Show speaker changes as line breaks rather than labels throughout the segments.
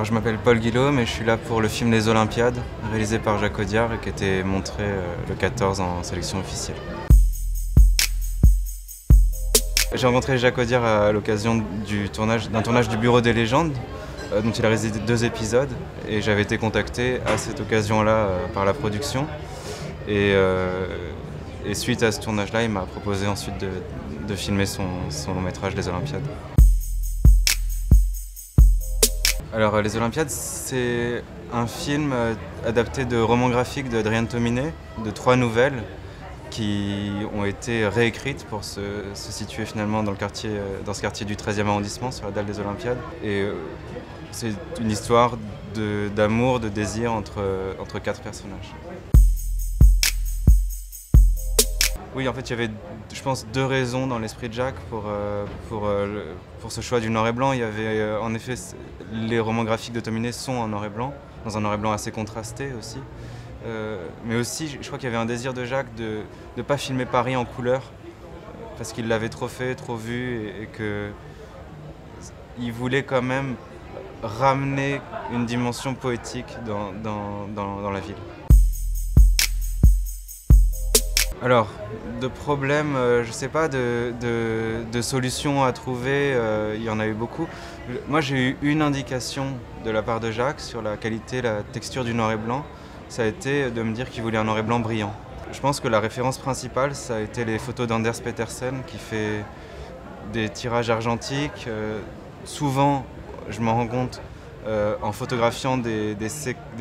Alors je m'appelle Paul Guillaume et je suis là pour le film Les Olympiades, réalisé par Jacques Audiard et qui a été montré le 14 en sélection officielle. J'ai rencontré Jacques Audiard à l'occasion d'un tournage du Bureau des légendes, dont il a réalisé 2 épisodes, et j'avais été contacté à cette occasion-là par la production. Et suite à ce tournage-là, il m'a proposé ensuite de filmer son long métrage Les Olympiades. Alors Les Olympiades, c'est un film adapté de romans graphiques d'Adrienne Tominé, de 3 nouvelles qui ont été réécrites pour se situer finalement dans ce quartier du 13e arrondissement, sur la dalle des Olympiades. Et c'est une histoire d'amour, de désir entre 4 personnages. Oui, en fait, il y avait, je pense, 2 raisons dans l'esprit de Jacques pour ce choix du noir et blanc. Il y avait, en effet, les romans graphiques de Tominé sont en noir et blanc, dans un noir et blanc assez contrasté aussi. Mais aussi, je crois qu'il y avait un désir de Jacques de ne pas filmer Paris en couleur, parce qu'il l'avait trop fait, trop vu, et qu'il voulait quand même ramener une dimension poétique dans la ville. Alors, de problèmes, je sais pas, de solutions à trouver, il y en a eu beaucoup. Moi, j'ai eu une indication de la part de Jacques sur la qualité, la texture du noir et blanc. Ça a été de me dire qu'il voulait un noir et blanc brillant. Je pense que la référence principale, ça a été les photos d'Anders Petersen, qui fait des tirages argentiques. Souvent, je m'en rends compte, en photographiant des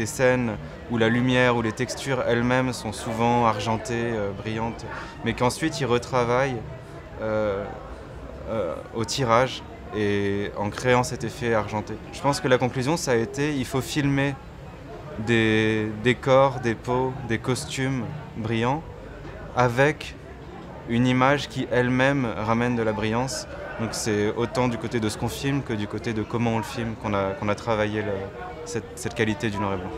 scènes où la lumière ou les textures elles-mêmes sont souvent argentées, brillantes, mais qu'ensuite il retravaille au tirage et en créant cet effet argenté. Je pense que la conclusion, ça a été il faut filmer des décors, des peaux, des costumes brillants avec une image qui elle-même ramène de la brillance. Donc c'est autant du côté de ce qu'on filme que du côté de comment on le filme qu'on a travaillé cette qualité du noir et blanc.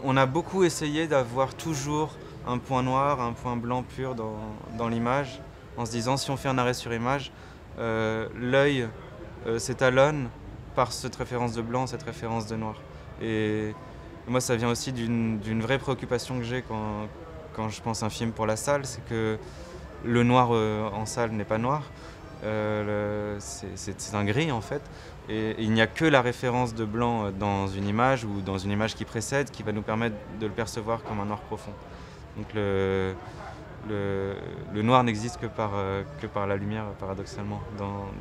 On a beaucoup essayé d'avoir toujours un point noir, un point blanc pur dans l'image, en se disant si on fait un arrêt sur image, l'œil s'étalonne par cette référence de blanc, cette référence de noir. Et moi ça vient aussi d'une vraie préoccupation que j'ai quand je pense à un film pour la salle, c'est que le noir en salle n'est pas noir, c'est un gris en fait, et il n'y a que la référence de blanc dans une image ou dans une image qui précède qui va nous permettre de le percevoir comme un noir profond. Donc le noir n'existe que par la lumière, paradoxalement,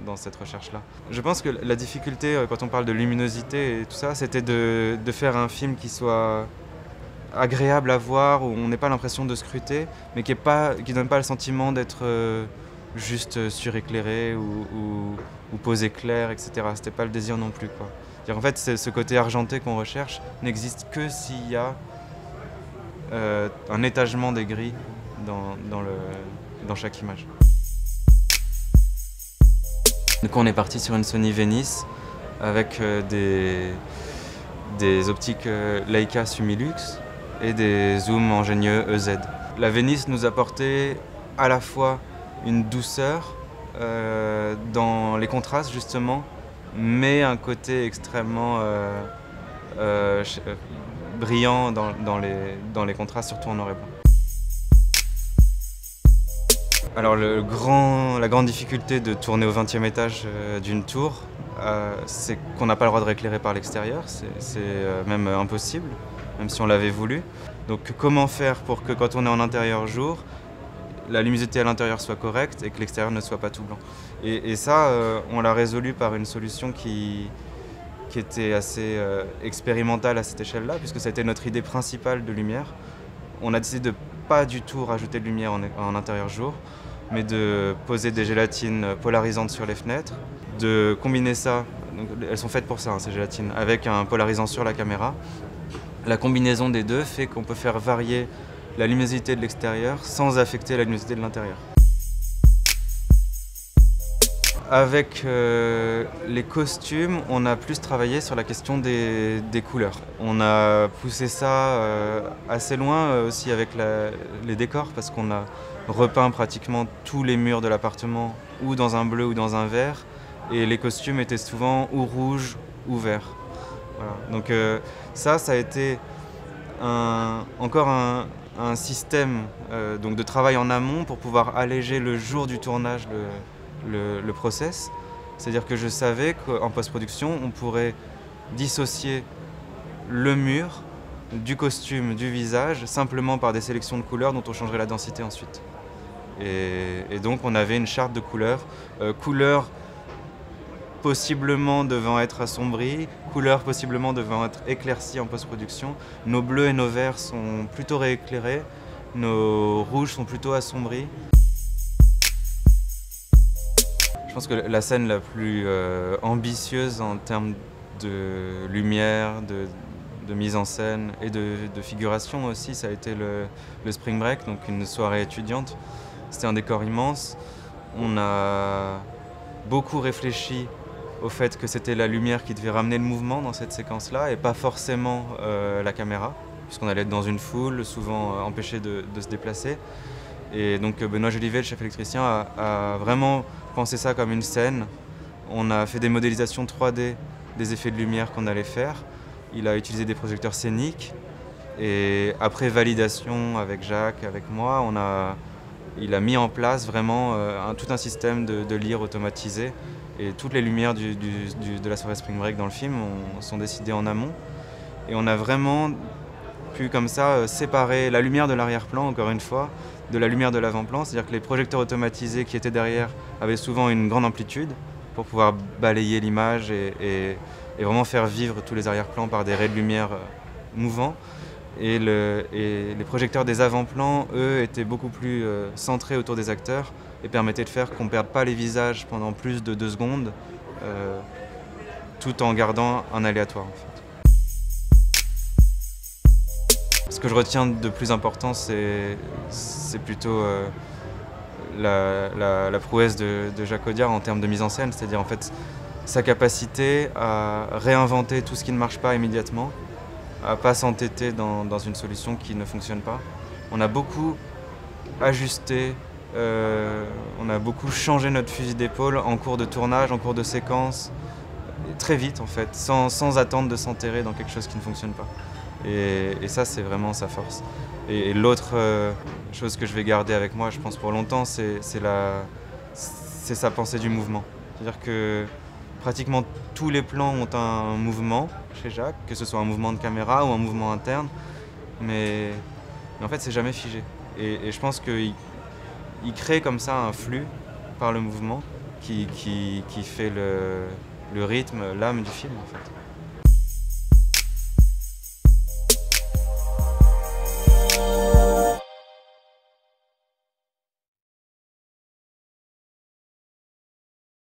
dans cette recherche-là. Je pense que la difficulté, quand on parle de luminosité et tout ça, c'était de faire un film qui soit agréable à voir, où on n'ait pas l'impression de scruter, mais qui ne donne pas le sentiment d'être juste suréclairé ou posé clair, etc. C'était pas le désir non plus, quoi. En fait, ce côté argenté qu'on recherche n'existe que s'il y a un étagement des gris dans chaque image. Donc on est parti sur une Sony Venice avec des optiques Leica Sumilux et des zooms ingénieux EZ. La Venice nous apportait à la fois une douceur dans les contrastes justement, mais un côté extrêmement brillant dans les contrastes, surtout en noir et blanc. Alors la grande difficulté de tourner au 20e étage d'une tour, c'est qu'on n'a pas le droit de rééclairer par l'extérieur, c'est même impossible, même si on l'avait voulu. Donc comment faire pour que quand on est en intérieur jour, la luminosité à l'intérieur soit correcte et que l'extérieur ne soit pas tout blanc. Et ça, on l'a résolu par une solution qui était assez expérimentale à cette échelle-là, puisque ça a été notre idée principale de lumière. On a décidé de pas du tout rajouter de lumière en intérieur jour, mais de poser des gélatines polarisantes sur les fenêtres, de combiner ça, donc elles sont faites pour ça, ces gélatines, avec un polarisant sur la caméra. La combinaison des deux fait qu'on peut faire varier la luminosité de l'extérieur sans affecter la luminosité de l'intérieur. Avec les costumes, on a plus travaillé sur la question des couleurs. On a poussé ça assez loin aussi avec les décors, parce qu'on a repeint pratiquement tous les murs de l'appartement ou dans un bleu ou dans un vert, et les costumes étaient souvent ou rouges ou verts. Voilà. Donc ça a été encore un système donc de travail en amont pour pouvoir alléger le jour du tournage le process. C'est-à-dire que je savais qu'en post-production, on pourrait dissocier le mur du costume, du visage, simplement par des sélections de couleurs dont on changerait la densité ensuite. Et donc on avait une charte de couleurs. Couleurs possiblement devant être assombries, couleurs possiblement devant être éclaircies en post-production. Nos bleus et nos verts sont plutôt rééclairés, nos rouges sont plutôt assombris. Je pense que la scène la plus ambitieuse en termes de lumière, de mise en scène et de figuration aussi, ça a été le Spring Break, donc une soirée étudiante. C'était un décor immense. On a beaucoup réfléchi au fait que c'était la lumière qui devait ramener le mouvement dans cette séquence-là et pas forcément la caméra, puisqu'on allait être dans une foule, souvent empêché de se déplacer. Et donc Benoît Jolivet, le chef électricien, a vraiment pensé ça comme une scène. On a fait des modélisations 3D des effets de lumière qu'on allait faire. Il a utilisé des projecteurs scéniques. Et après validation avec Jacques, avec moi, il a mis en place vraiment tout un système de lire automatisé. Et toutes les lumières de la soirée Spring Break dans le film sont décidées en amont. Et on a vraiment pu comme ça séparer la lumière de l'arrière-plan, encore une fois, de la lumière de l'avant-plan. C'est-à-dire que les projecteurs automatisés qui étaient derrière avaient souvent une grande amplitude pour pouvoir balayer l'image et vraiment faire vivre tous les arrière-plans par des raies de lumière mouvants. Et les projecteurs des avant-plans, eux, étaient beaucoup plus centrés autour des acteurs et permettaient de faire qu'on ne perde pas les visages pendant plus de 2 secondes, tout en gardant un aléatoire, en fait. Ce que je retiens de plus important, c'est plutôt la prouesse de Jacques Audiard en termes de mise en scène, c'est-à-dire en fait sa capacité à réinventer tout ce qui ne marche pas immédiatement, à ne pas s'entêter dans une solution qui ne fonctionne pas. On a beaucoup ajusté, on a beaucoup changé notre fusil d'épaule en cours de tournage, en cours de séquence, très vite en fait, sans attendre de s'enterrer dans quelque chose qui ne fonctionne pas. Et ça, c'est vraiment sa force. Et l'autre chose que je vais garder avec moi, je pense pour longtemps, c'est sa pensée du mouvement. C'est-à-dire que pratiquement tous les plans ont un mouvement chez Jacques, que ce soit un mouvement de caméra ou un mouvement interne, mais en fait, c'est jamais figé. Et je pense qu'il crée comme ça un flux par le mouvement qui fait le rythme, l'âme du film, en fait.